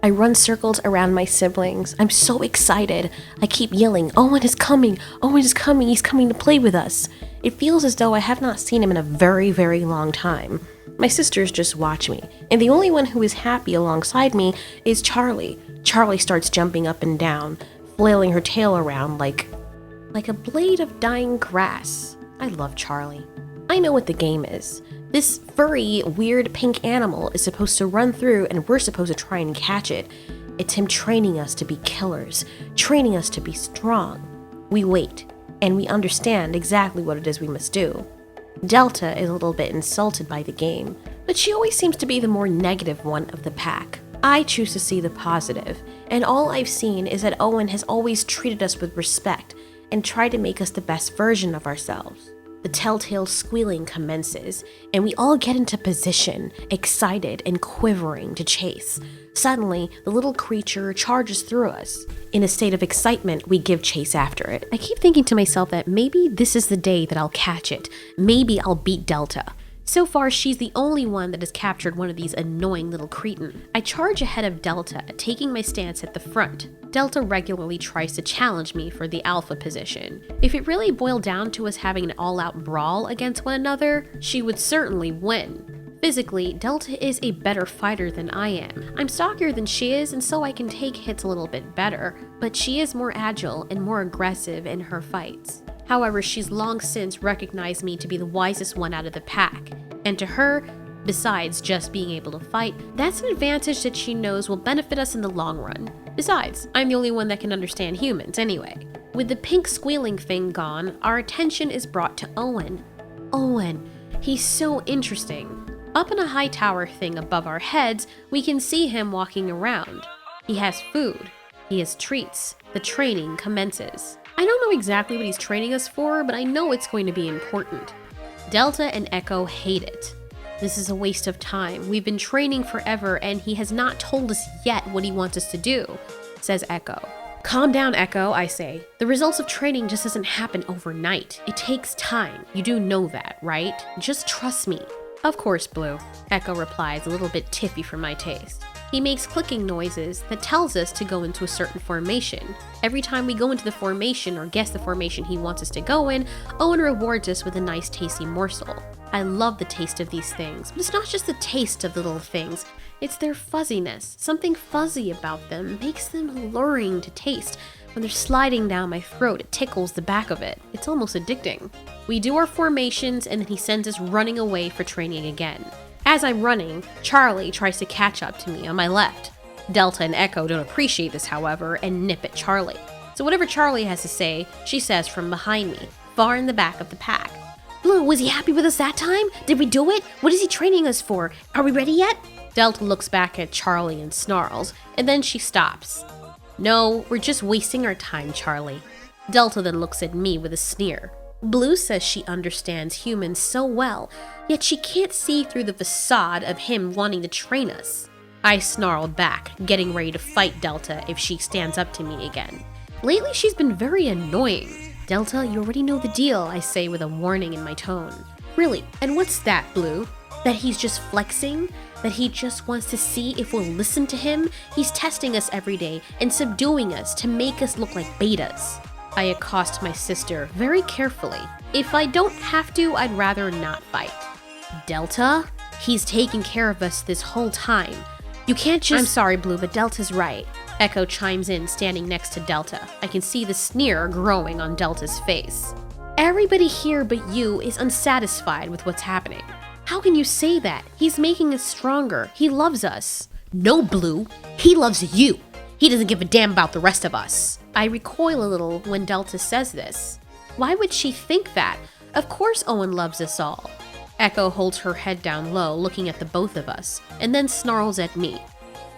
I run circles around my siblings. I'm so excited. I keep yelling, Owen is coming! Owen is coming! He's coming to play with us! It feels as though I have not seen him in a very, very long time. My sisters just watch me, and the only one who is happy alongside me is Charlie. Charlie starts jumping up and down, flailing her tail around like a blade of dying grass. I love Charlie. I know what the game is. This furry, weird pink animal is supposed to run through and we're supposed to try and catch it. It's him training us to be killers, training us to be strong. We wait, and we understand exactly what it is we must do. Delta is a little bit insulted by the game, but she always seems to be the more negative one of the pack. I choose to see the positive, and all I've seen is that Owen has always treated us with respect and tried to make us the best version of ourselves. The telltale squealing commences, and we all get into position, excited and quivering to chase. Suddenly, the little creature charges through us. In a state of excitement, we give chase after it. I keep thinking to myself that maybe this is the day that I'll catch it. Maybe I'll beat Delta. So far, she's the only one that has captured one of these annoying little cretin. I charge ahead of Delta, taking my stance at the front. Delta regularly tries to challenge me for the alpha position. If it really boiled down to us having an all-out brawl against one another, she would certainly win. Physically, Delta is a better fighter than I am. I'm stockier than she is, and so I can take hits a little bit better, but she is more agile and more aggressive in her fights. However, she's long since recognized me to be the wisest one out of the pack, and to her, besides just being able to fight, that's an advantage that she knows will benefit us in the long run. Besides, I'm the only one that can understand humans anyway. With the pink squealing thing gone, our attention is brought to Owen. Owen, he's so interesting. Up in a high tower thing above our heads, we can see him walking around. He has food. He has treats. The training commences. I don't know exactly what he's training us for, but I know it's going to be important. Delta and Echo hate it. This is a waste of time. We've been training forever and he has not told us yet what he wants us to do, says Echo. Calm down, Echo, I say. The results of training just doesn't happen overnight. It takes time. You do know that, right? Just trust me. Of course, Blue, Echo replies, a little bit tiffy for my taste. He makes clicking noises that tells us to go into a certain formation. Every time we go into the formation or guess the formation he wants us to go in, Owen rewards us with a nice tasty morsel. I love the taste of these things, but it's not just the taste of the little things, it's their fuzziness. Something fuzzy about them makes them alluring to taste. When they're sliding down my throat, it tickles the back of it. It's almost addicting. We do our formations and then he sends us running away for training again. As I'm running, Charlie tries to catch up to me on my left. Delta and Echo don't appreciate this, however, and nip at Charlie. So whatever Charlie has to say, she says from behind me, far in the back of the pack. Blue, was he happy with us that time? Did we do it? What is he training us for? Are we ready yet? Delta looks back at Charlie and snarls, and then she stops. No, we're just wasting our time, Charlie. Delta then looks at me with a sneer. Blue says she understands humans so well, yet she can't see through the facade of him wanting to train us. I snarled back, getting ready to fight Delta if she stands up to me again. Lately, she's been very annoying. Delta, you already know the deal, I say with a warning in my tone. Really, and what's that, Blue? That he's just flexing? That he just wants to see if we'll listen to him? He's testing us every day and subduing us to make us look like betas. I accost my sister very carefully. If I don't have to, I'd rather not fight. Delta? He's taking care of us this whole time. You can't just— I'm sorry, Blue, but Delta's right. Echo chimes in, standing next to Delta. I can see the sneer growing on Delta's face. Everybody here but you is unsatisfied with what's happening. How can you say that? He's making us stronger. He loves us. No, Blue. He loves you. He doesn't give a damn about the rest of us. I recoil a little when Delta says this. Why would she think that? Of course Owen loves us all. Echo holds her head down low, looking at the both of us, and then snarls at me.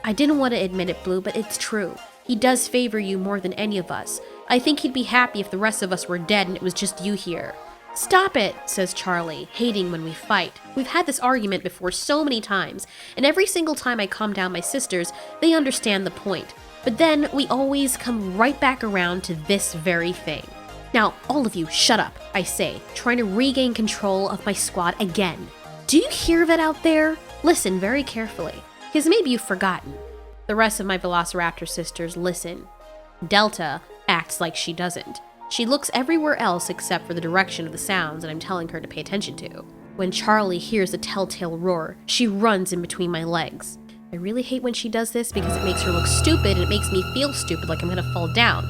I didn't want to admit it, Blue, but it's true. He does favor you more than any of us. I think he'd be happy if the rest of us were dead and it was just you here. Stop it, says Charlie, hating when we fight. We've had this argument before so many times, and every single time I calm down my sisters, they understand the point. But then we always come right back around to this very thing. Now, all of you, shut up, I say, trying to regain control of my squad again. Do you hear that out there? Listen very carefully, because maybe you've forgotten. The rest of my Velociraptor sisters listen. Delta acts like she doesn't. She looks everywhere else except for the direction of the sounds that I'm telling her to pay attention to. When Charlie hears the telltale roar, she runs in between my legs. I really hate when she does this because it makes her look stupid and it makes me feel stupid, like I'm gonna fall down.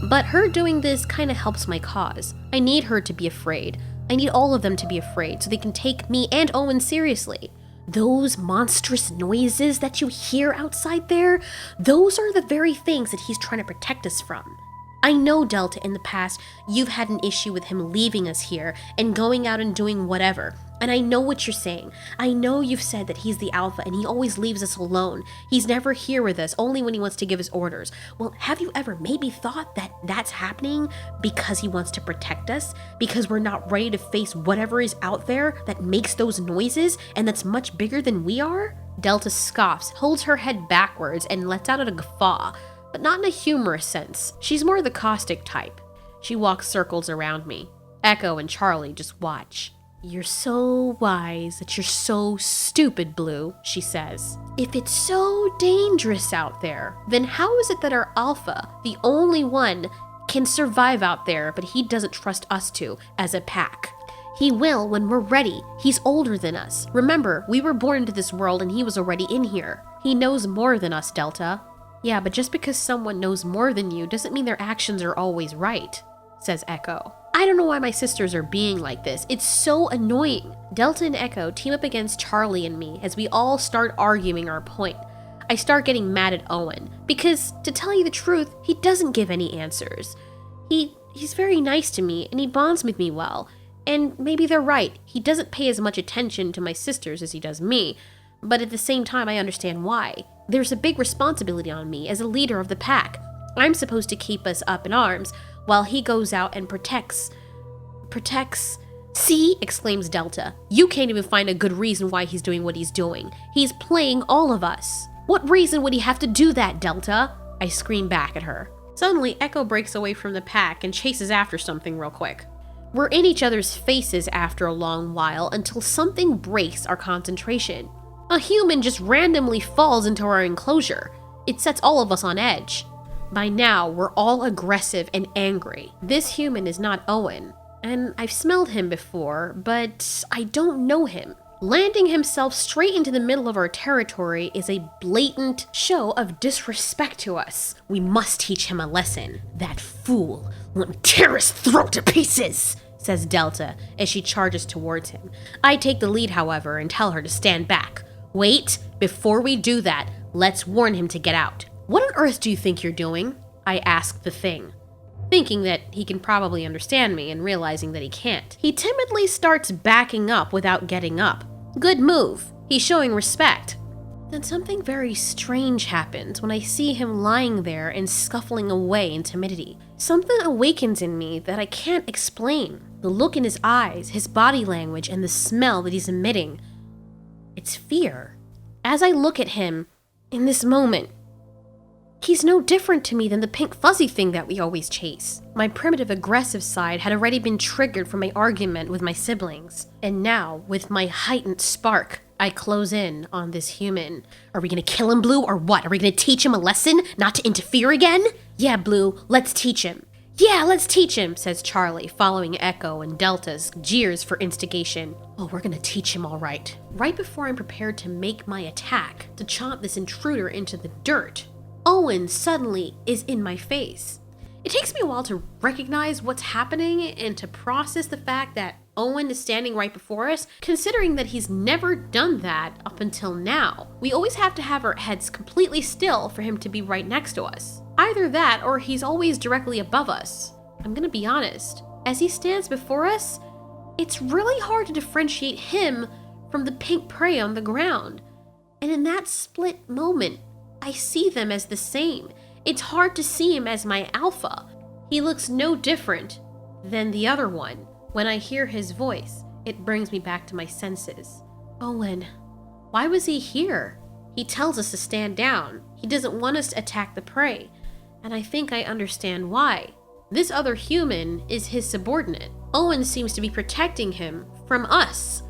But her doing this kind of helps my cause. I need her to be afraid. I need all of them to be afraid so they can take me and Owen seriously. Those monstrous noises that you hear outside there, those are the very things that he's trying to protect us from. I know, Delta, in the past, you've had an issue with him leaving us here and going out and doing whatever. And I know what you're saying. I know you've said that he's the alpha and he always leaves us alone. He's never here with us, only when he wants to give us orders. Well, have you ever maybe thought that that's happening because he wants to protect us? Because we're not ready to face whatever is out there that makes those noises and that's much bigger than we are? Delta scoffs, holds her head backwards, and lets out a guffaw. But not in a humorous sense. She's more the caustic type. She walks circles around me. Echo and Charlie just watch. You're so wise that you're so stupid, Blue, she says. If it's so dangerous out there, then how is it that our alpha, the only one, can survive out there, but he doesn't trust us to as a pack? He will when we're ready. He's older than us. Remember, we were born into this world and he was already in here. He knows more than us, Delta. Yeah, but just because someone knows more than you doesn't mean their actions are always right, says Echo. I don't know why my sisters are being like this. It's so annoying. Delta and Echo team up against Charlie and me as we all start arguing our point. I start getting mad at Owen because, to tell you the truth, he doesn't give any answers. He's very nice to me and he bonds with me well. And maybe they're right. He doesn't pay as much attention to my sisters as he does me. But at the same time, I understand why. There's a big responsibility on me as a leader of the pack. I'm supposed to keep us up in arms while he goes out and protects. See, exclaims Delta. You can't even find a good reason why he's doing what he's doing. He's playing all of us. What reason would he have to do that, Delta? I scream back at her. Suddenly, Echo breaks away from the pack and chases after something real quick. We're in each other's faces after a long while until something breaks our concentration. A human just randomly falls into our enclosure. It sets all of us on edge. By now, we're all aggressive and angry. This human is not Owen, and I've smelled him before, but I don't know him. Landing himself straight into the middle of our territory is a blatant show of disrespect to us. We must teach him a lesson. That fool. Let me tear his throat to pieces, says Delta as she charges towards him. I take the lead, however, and tell her to stand back. Wait, before we do that, let's warn him to get out. What on earth do you think you're doing? I ask the thing, thinking that he can probably understand me and realizing that he can't. He timidly starts backing up without getting up. Good move. He's showing respect. Then something very strange happens when I see him lying there and scuffling away in timidity. Something awakens in me that I can't explain. The look in his eyes, his body language, and the smell that he's emitting. It's fear. As I look at him, in this moment, he's no different to me than the pink fuzzy thing that we always chase. My primitive aggressive side had already been triggered from my argument with my siblings. And now, with my heightened spark, I close in on this human. Are we gonna kill him, Blue, or what? Are we gonna teach him a lesson not to interfere again? Yeah, Blue, let's teach him. Yeah, let's teach him, says Charlie, following Echo and Delta's jeers for instigation. Oh, we're gonna teach him all right. Right before I'm prepared to make my attack, to chomp this intruder into the dirt, Owen suddenly is in my face. It takes me a while to recognize what's happening and to process the fact that Owen is standing right before us, considering that he's never done that up until now. We always have to have our heads completely still for him to be right next to us. Either that or he's always directly above us. I'm gonna be honest. As he stands before us, it's really hard to differentiate him from the pink prey on the ground. And in that split moment, I see them as the same. It's hard to see him as my alpha. He looks no different than the other one. When I hear his voice, it brings me back to my senses. Owen, why was he here? He tells us to stand down. He doesn't want us to attack the prey. And I think I understand why. This other human is his subordinate. Owen seems to be protecting him from us.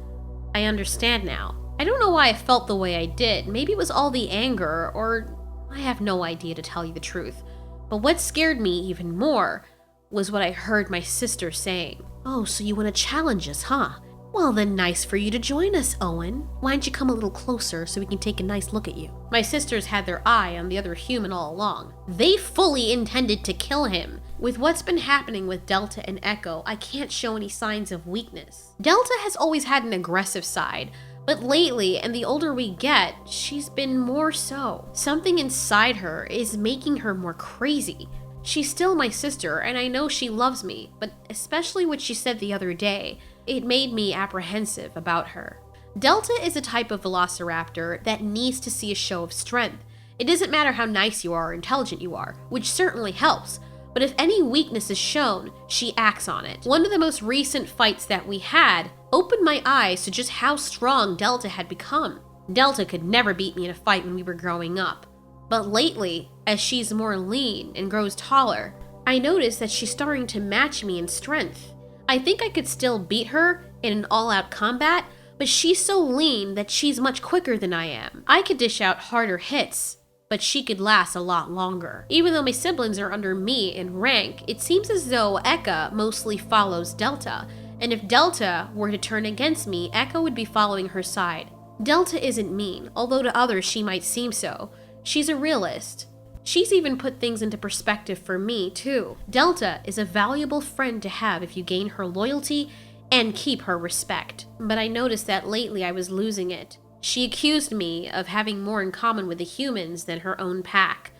I understand now. I don't know why I felt the way I did. Maybe it was all the anger, or I have no idea, to tell you the truth. But what scared me even more was what I heard my sister saying. Oh, so you want to challenge us, huh? Well then, nice for you to join us, Owen. Why don't you come a little closer so we can take a nice look at you? My sisters had their eye on the other human all along. They fully intended to kill him. With what's been happening with Delta and Echo, I can't show any signs of weakness. Delta has always had an aggressive side, but lately, and the older we get, she's been more so. Something inside her is making her more crazy. She's still my sister, and I know she loves me, but especially what she said the other day, it made me apprehensive about her. Delta is a type of Velociraptor that needs to see a show of strength. It doesn't matter how nice you are or intelligent you are, which certainly helps, but if any weakness is shown, she acts on it. One of the most recent fights that we had opened my eyes to just how strong Delta had become. Delta could never beat me in a fight when we were growing up. But lately, as she's more lean and grows taller, I notice that she's starting to match me in strength. I think I could still beat her in an all-out combat, but she's so lean that she's much quicker than I am. I could dish out harder hits, but she could last a lot longer. Even though my siblings are under me in rank, it seems as though Eka mostly follows Delta, and if Delta were to turn against me, Eka would be following her side. Delta isn't mean, although to others she might seem so. She's a realist. She's even put things into perspective for me, too. Delta is a valuable friend to have if you gain her loyalty and keep her respect. But I noticed that lately I was losing it. She accused me of having more in common with the humans than her own pack.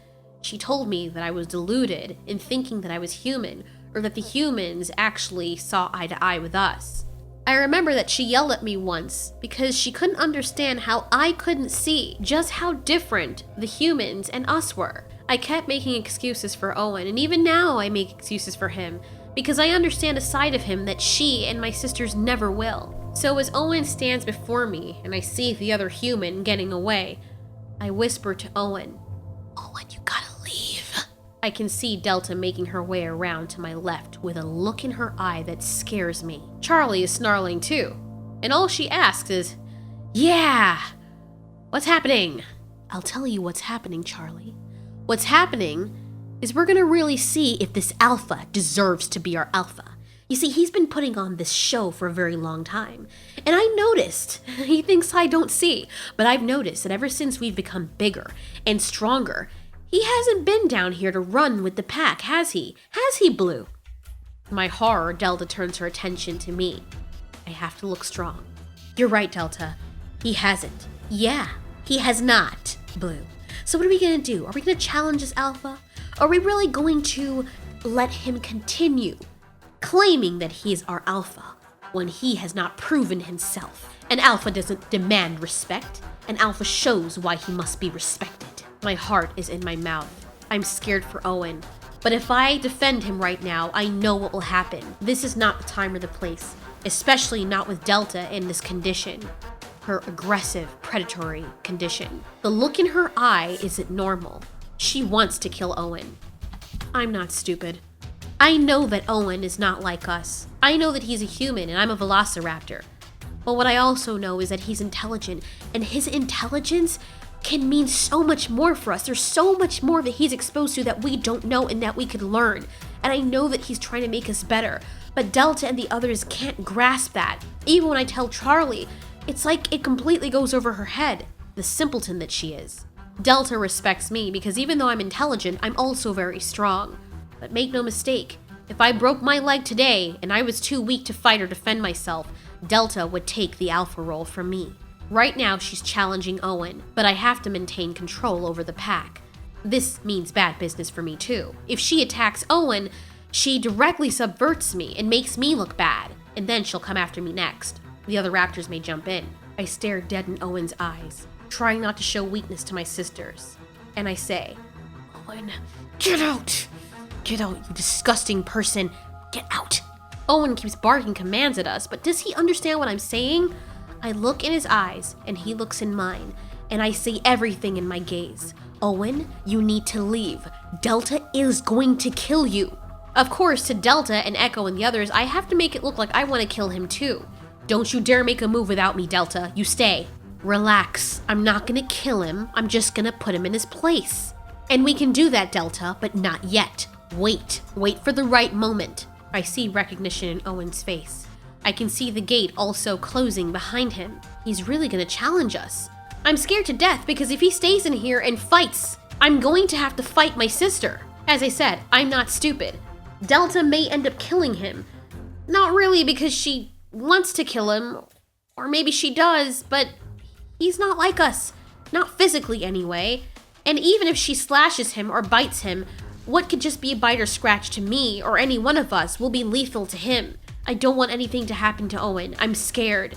She told me that I was deluded in thinking that I was human, or that the humans actually saw eye to eye with us. I remember that she yelled at me once because she couldn't understand how I couldn't see just how different the humans and us were. I kept making excuses for Owen, and even now I make excuses for him because I understand a side of him that she and my sisters never will. So as Owen stands before me and I see the other human getting away, I whisper to Owen, "Owen, you gotta leave." I can see Delta making her way around to my left with a look in her eye that scares me. Charlie is snarling too, and all she asks is, "Yeah, what's happening?" I'll tell you what's happening, Charlie. What's happening is we're gonna really see if this alpha deserves to be our alpha. You see, he's been putting on this show for a very long time, and I noticed, he thinks I don't see, but I've noticed that ever since we've become bigger and stronger, he hasn't been down here to run with the pack, has he? Has he, Blue? To my horror, Delta turns her attention to me. I have to look strong. You're right, Delta. He hasn't. Yeah, he has not, Blue. So what are we gonna do? Are we gonna challenge this alpha? Are we really going to let him continue claiming that he is our alpha when he has not proven himself? An alpha doesn't demand respect. An alpha shows why he must be respected. My heart is in my mouth. I'm scared for Owen. But if I defend him right now, I know what will happen. This is not the time or the place, especially not with Delta in this condition. Her aggressive, predatory condition. The look in her eye isn't normal. She wants to kill Owen. I'm not stupid. I know that Owen is not like us. I know that he's a human and I'm a Velociraptor. But what I also know is that he's intelligent, and his intelligence can mean so much more for us. There's so much more that he's exposed to that we don't know and that we could learn. And I know that he's trying to make us better. But Delta and the others can't grasp that. Even when I tell Charlie, it's like it completely goes over her head. The simpleton that she is. Delta respects me because even though I'm intelligent, I'm also very strong. But make no mistake, if I broke my leg today and I was too weak to fight or defend myself, Delta would take the alpha role from me. Right now, she's challenging Owen, but I have to maintain control over the pack. This means bad business for me too. If she attacks Owen, she directly subverts me and makes me look bad, and then she'll come after me next. The other raptors may jump in. I stare dead in Owen's eyes, trying not to show weakness to my sisters. And I say, "Owen, get out! Get out, you disgusting person! Get out!" Owen keeps barking commands at us, but does he understand what I'm saying? I look in his eyes, and he looks in mine, and I see everything in my gaze. Owen, you need to leave. Delta is going to kill you. Of course, to Delta and Echo and the others, I have to make it look like I want to kill him too. Don't you dare make a move without me, Delta. You stay. Relax. I'm not gonna kill him. I'm just gonna put him in his place. And we can do that, Delta, but not yet. Wait for the right moment. I see recognition in Owen's face. I can see the gate also closing behind him. He's really gonna challenge us. I'm scared to death because if he stays in here and fights, I'm going to have to fight my sister. As I said, I'm not stupid. Delta may end up killing him. Not really because she wants to kill him, or maybe she does, but he's not like us. Not physically anyway. And even if she slashes him or bites him, what could just be a bite or scratch to me or any one of us will be lethal to him. I don't want anything to happen to Owen. I'm scared.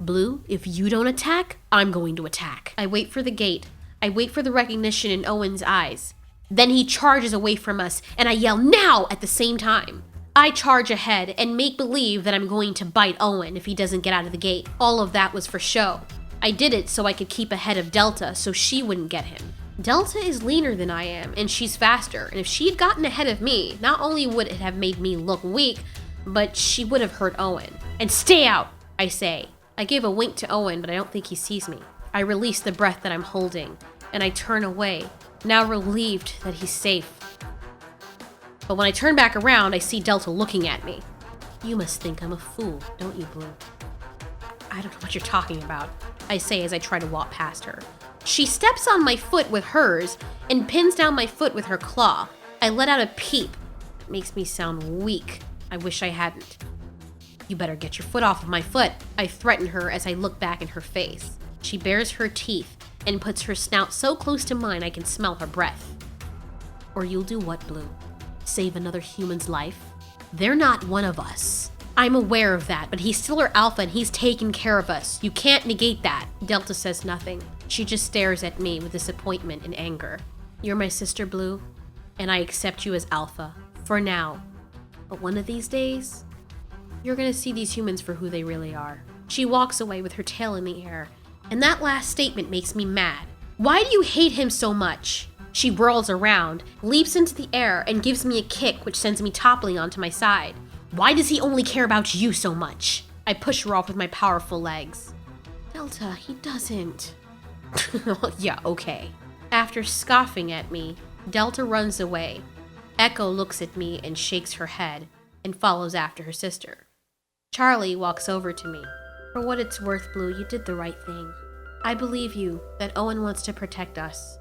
Blue, if you don't attack, I'm going to attack. I wait for the gate. I wait for the recognition in Owen's eyes. Then he charges away from us, and I yell now at the same time. I charge ahead and make believe that I'm going to bite Owen if he doesn't get out of the gate. All of that was for show. I did it so I could keep ahead of Delta so she wouldn't get him. Delta is leaner than I am, and she's faster, and if she had gotten ahead of me, not only would it have made me look weak, but she would have hurt Owen. And stay out, I say. I give a wink to Owen, but I don't think he sees me. I release the breath that I'm holding, and I turn away, now relieved that he's safe. But when I turn back around, I see Delta looking at me. You must think I'm a fool, don't you, Blue? I don't know what you're talking about, I say as I try to walk past her. She steps on my foot with hers and pins down my foot with her claw. I let out a peep. It makes me sound weak. I wish I hadn't. You better get your foot off of my foot, I threaten her as I look back in her face. She bares her teeth and puts her snout so close to mine I can smell her breath. Or you'll do what, Blue? Save another human's life? They're not one of us. I'm aware of that, but he's still our alpha and he's taken care of us. You can't negate that. Delta says nothing. She just stares at me with disappointment and anger. You're my sister, Blue, and I accept you as alpha, for now. But one of these days, you're gonna see these humans for who they really are. She walks away with her tail in the air, and that last statement makes me mad. Why do you hate him so much? She whirls around, leaps into the air, and gives me a kick which sends me toppling onto my side. Why does he only care about you so much? I push her off with my powerful legs. Delta, he doesn't. Yeah, okay. After scoffing at me, Delta runs away. Echo looks at me and shakes her head and follows after her sister. Charlie walks over to me. For what it's worth, Blue, you did the right thing. I believe you that Owen wants to protect us.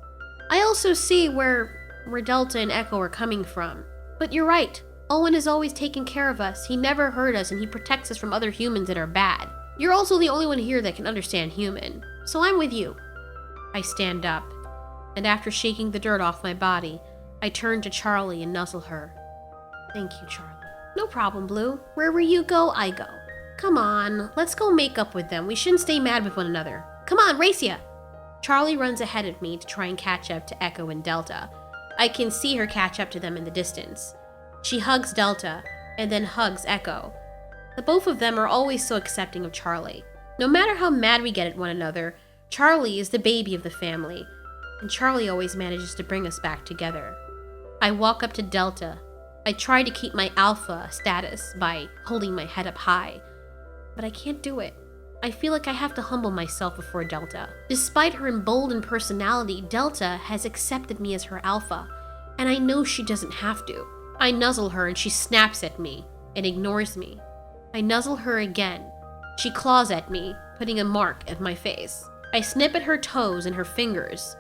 I also see where Delta and Echo are coming from. But you're right. Owen has always taken care of us. He never hurt us and he protects us from other humans that are bad. You're also the only one here that can understand human. So I'm with you. I stand up, and after shaking the dirt off my body, I turn to Charlie and nuzzle her. Thank you, Charlie. No problem, Blue. Wherever you go, I go. Come on, let's go make up with them. We shouldn't stay mad with one another. Come on, race ya! Charlie runs ahead of me to try and catch up to Echo and Delta. I can see her catch up to them in the distance. She hugs Delta, and then hugs Echo. The both of them are always so accepting of Charlie. No matter how mad we get at one another, Charlie is the baby of the family, and Charlie always manages to bring us back together. I walk up to Delta. I try to keep my alpha status by holding my head up high, but I can't do it. I feel like I have to humble myself before Delta. Despite her emboldened personality, Delta has accepted me as her alpha, and I know she doesn't have to. I nuzzle her and she snaps at me and ignores me. I nuzzle her again. She claws at me, putting a mark at my face. I snip at her toes and her fingers.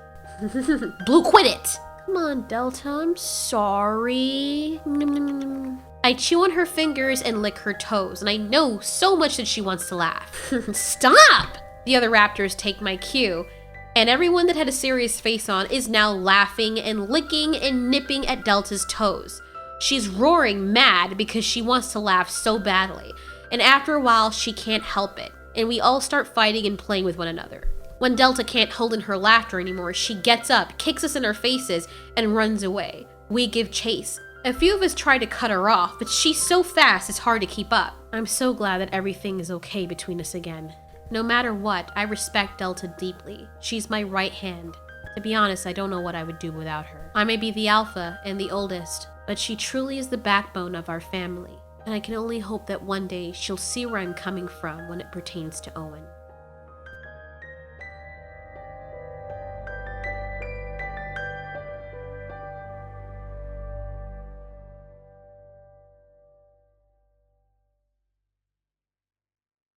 Blue, quit it! Come on, Delta, I'm sorry. I chew on her fingers and lick her toes, and I know so much that she wants to laugh. Stop! The other raptors take my cue, and everyone that had a serious face on is now laughing and licking and nipping at Delta's toes. She's roaring mad because she wants to laugh so badly, and after a while she can't help it, and we all start fighting and playing with one another. When Delta can't hold in her laughter anymore, she gets up, kicks us in our faces, and runs away. We give chase. A few of us try to cut her off, but she's so fast it's hard to keep up. I'm so glad that everything is okay between us again. No matter what, I respect Delta deeply. She's my right hand. To be honest, I don't know what I would do without her. I may be the alpha and the oldest, but she truly is the backbone of our family, and I can only hope that one day she'll see where I'm coming from when it pertains to Owen.